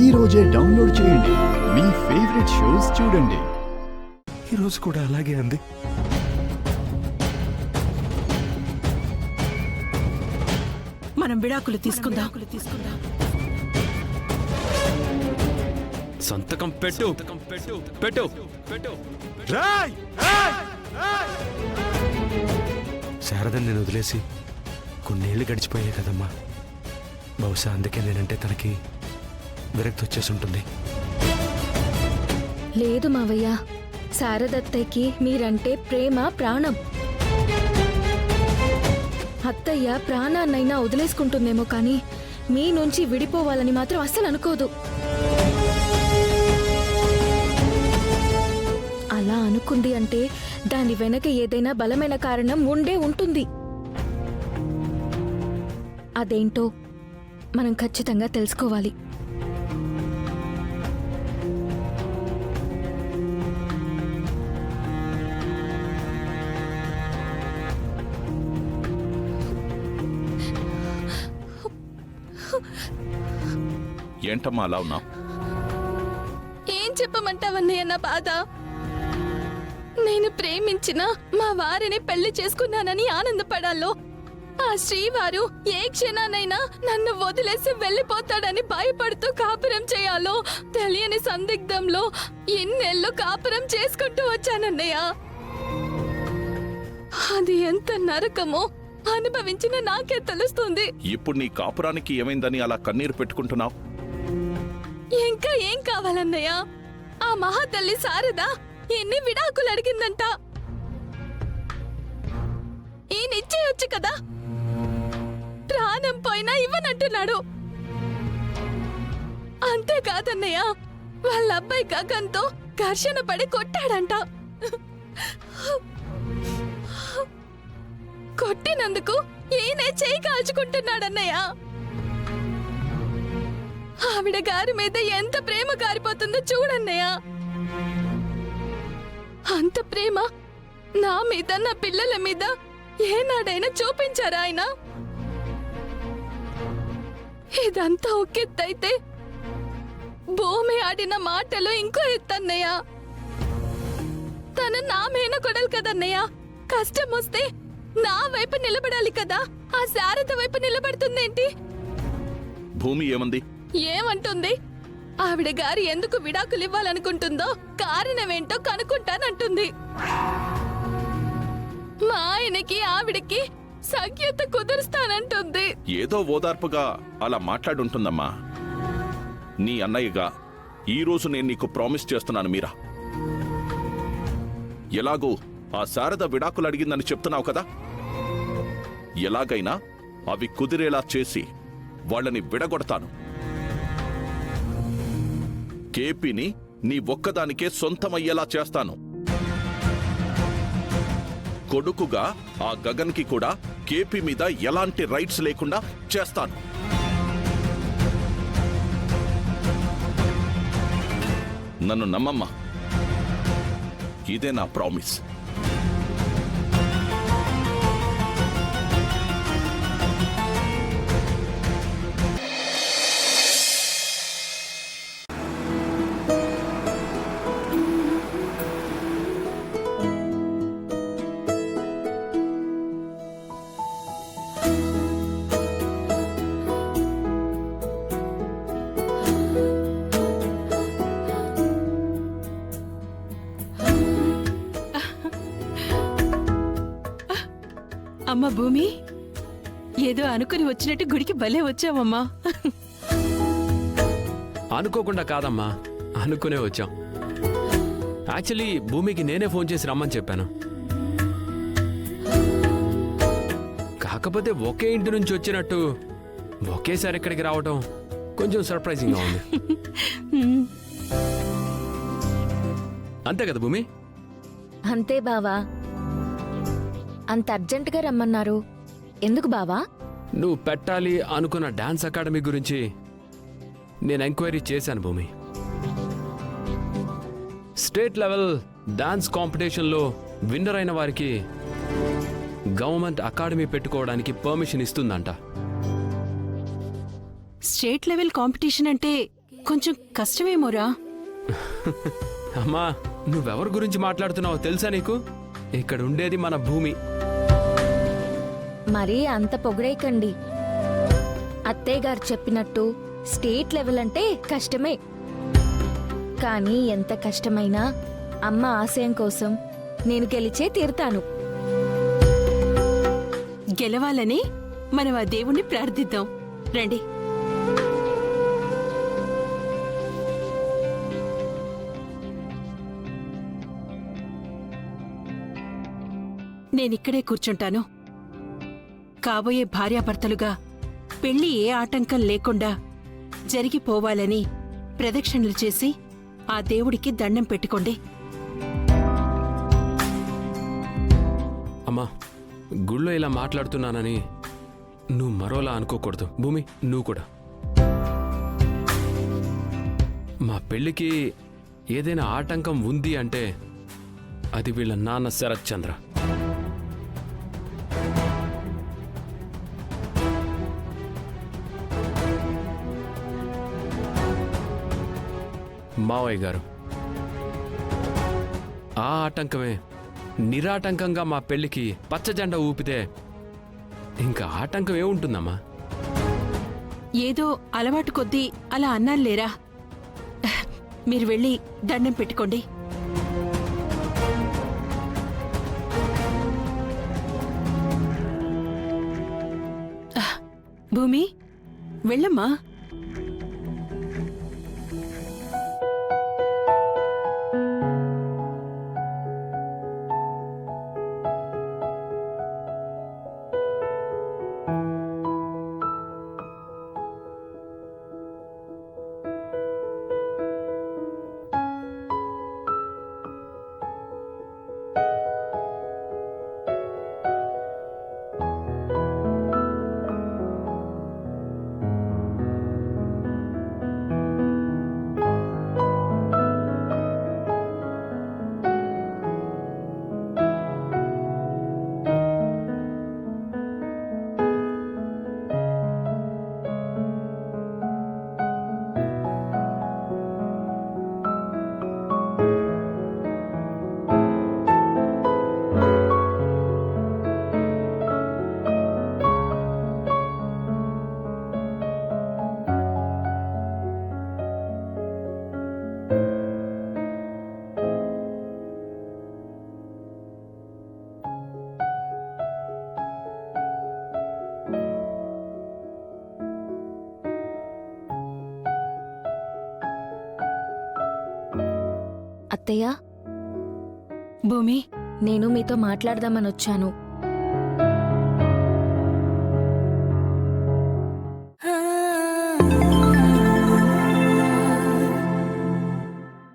ఈ రోజే డౌన్లోడ్ చేయండి. మీ ఫేవరెట్ షోస్ చూడండి. ఈ రోజు కూడా అలాగే అంది. మనం విడాకులు తీసుకుందాం. సంతకం పెట్టు. పెట్టు. శారదని నేను వదిలేసి కొన్నేళ్లు గడిచిపోయాయి కదమ్మా. బహుశా అందుకే నేనంటే తనకి విరక్తి వచ్చేసి ఉంటుంది. లేదు మావయ్య, శారదత్తయ్యకి మీరంటే ప్రేమ, ప్రాణం. అత్తయ్య ప్రాణాన్నైనా వదిలేసుకుంటుందేమో కానీ మీ నుంచి విడిపోవాలని మాత్రం అస్సలు అనుకోదు. అలా అనుకుంది అంటే దాని వెనక ఏదైనా బలమైన కారణం ఉండే ఉంటుంది. అదేంటో మనం ఖచ్చితంగా తెలుసుకోవాలి. ఏంటమ్మా అలా ఉన్నా? ఏం చెప్పమంటావన్నయ్య నా బాధ? నేను ప్రేమించిన మా వారిని పెళ్లి చేసుకున్నానని ఆనందపడాలో, ఆ శ్రీవారు ఏ క్షణానైనా నన్ను వదిలేసి వెళ్ళిపోతాడని భయపడుతూ కాపురం చేయాలో తెలియని సందిగ్ధంలో ఎన్నేళ్ళు కాపురం చేసుకుంటూ వచ్చానన్నయ్య. అది ఎంత నరకమో అనుభవించిన నాకే తెలుస్తుంది. ఇప్పుడు నీ కాపురానికి ఏమైందని అలా కన్నీరు పెట్టుకుంటున్నావు? ఇంకా ఏం కావాలన్నయ్య? ఆ మహాతల్లి శారద ఎన్ని విడాకులు అడిగిందంట. ఈయనిచ్చేయొచ్చు కదా, ప్రాణం పోయినా ఇవ్వనంటున్నాడు. అంతేకాదన్నయ్య, వాళ్ళ అబ్బాయి గగన్తో ఘర్షణ పడి కొట్టాడంట. కొట్టినందుకు ఈయనే చేయి కాల్చుకుంటున్నాడన్నయ్య. ఆవిడ గారి మీద ఎంత ప్రేమ కారిపోతుందో చూడన్నయ్య. అంత ప్రేమ నా మీద, నా పిల్లల మీద ఏనాడైనా చూపించారా ఆయన? ఇదంతా ఒకెత్తైతే భూమి ఆడిన మాటలు ఇంకో ఎత్తన్నయ్య. తన నా మేన కొడలు కదన్నయ్య. కష్టం వస్తే నా వైపు నిలబడాలి కదా, ఆ శారద వైపు నిలబడుతుందేంటి? భూమి ఏమంది? ఏమంటుంది? ఆవిడ గారు ఎందుకు విడాకులు ఇవ్వాలనుకుంటుందో కారణమేంటో కనుక్కుంటానంటుంది. మా ఆయనకి ఆవిడకి సఖ్యత కుదురుస్తానంటుంది. ఏదో ఓదార్పుగా అలా మాట్లాడుంటుందమ్మా. నీ అన్నయ్యగా ఈరోజు నేను నీకు ప్రామిస్ చేస్తున్నాను మీరా. ఎలాగూ ఆ శారద విడాకులు అడిగిందని చెప్తున్నావు కదా, ఎలాగైనా అవి కుదిరేలా చేసి వాళ్ళని విడగొడతాను. కేపీని నీ ఒక్కదానికే సొంతమయ్యేలా చేస్తాను. కొడుకుగా ఆ గగన్కి కూడా కేపీ మీద ఎలాంటి రైట్స్ లేకుండా చేస్తాను. నన్ను నమ్మమ్మా, ఇదే నా ప్రామిస్. అమ్మ భూమి, ఏదో అనుకుని వచ్చినట్టు గుడికి భలే వచ్చావమ్మా. అనుకోకుండా కాదమ్మా, అనుకునే వచ్చాం. యాక్చువల్లీ భూమికి నేనే ఫోన్ చేసి రమ్మని చెప్పాను. కాకపోతే ఒకే ఇంటి నుంచి వచ్చినట్టు ఒకేసారి ఇక్కడికి రావటం కొంచెం సర్ప్రైజింగ్గా ఉంది. అంతే కదా భూమి? అంతే బావా. అంత అర్జెంటుగా రమ్మన్నారు ఎందుకు బావా? నువ్వు పెట్టాలి అనుకున్న డాన్స్ అకాడమీ గురించి నేను ఎంక్వైరీ చేశాను భూమి. స్టేట్ లెవెల్ డాన్స్ కాంపిటీషన్లో విన్నర్ అయిన వారికి గవర్నమెంట్ అకాడమీ పెట్టుకోవడానికి పర్మిషన్ ఇస్తుందంట. స్టేట్ లెవెల్ కాంపిటీషన్ అంటే కొంచెం కష్టమేమోరా. అమ్మా నువ్వెవరి గురించి మాట్లాడుతున్నావో తెలుసా నీకు? ఇక్కడ ఉండేది మన భూమి. మరీ అంత పొగడేయకండి. అత్తయ్య గారు చెప్పినట్టు స్టేట్ లెవెల్ అంటే కష్టమే. కానీ ఎంత కష్టమైనా అమ్మ ఆశయం కోసం నేను గెలిచే తీరుతాను. గెలవాలని మనం ఆ దేవుణ్ణి ప్రార్థిద్దాం రండి. నేనిక్కడే కూర్చుంటాను. కాబోయే భార్యాభర్తలుగా పెళ్లి ఏ ఆటంకం లేకుండా జరిగిపోవాలని ప్రదక్షిణలు చేసి ఆ దేవుడికి దండం పెట్టుకోండి. అమ్మా గుళ్ళో ఇలా మాట్లాడుతున్నానని నువ్వు మరోలా అనుకోకూడదు. భూమి నువ్వు కూడా. మా పెళ్లికి ఏదైనా ఆటంకం ఉంది అంటే అది వీళ్ళ నాన్న శరత్ చంద్ర. మావయ్య గారు ఆ ఆటంకమే నిరాటంకంగా మా పెళ్లికి పచ్చజెండా ఊపితే ఇంకా ఆటంకం ఏముంటుందమ్మా? ఏదో అలవాటు కొద్దీ అలా అన్నారులేరా. మీరు వెళ్ళి దండం పెట్టుకోండి. భూమి వెళ్ళమ్మా. అత్తయ్య, భూమి నేను మీతో మాట్లాడదామని వచ్చాను.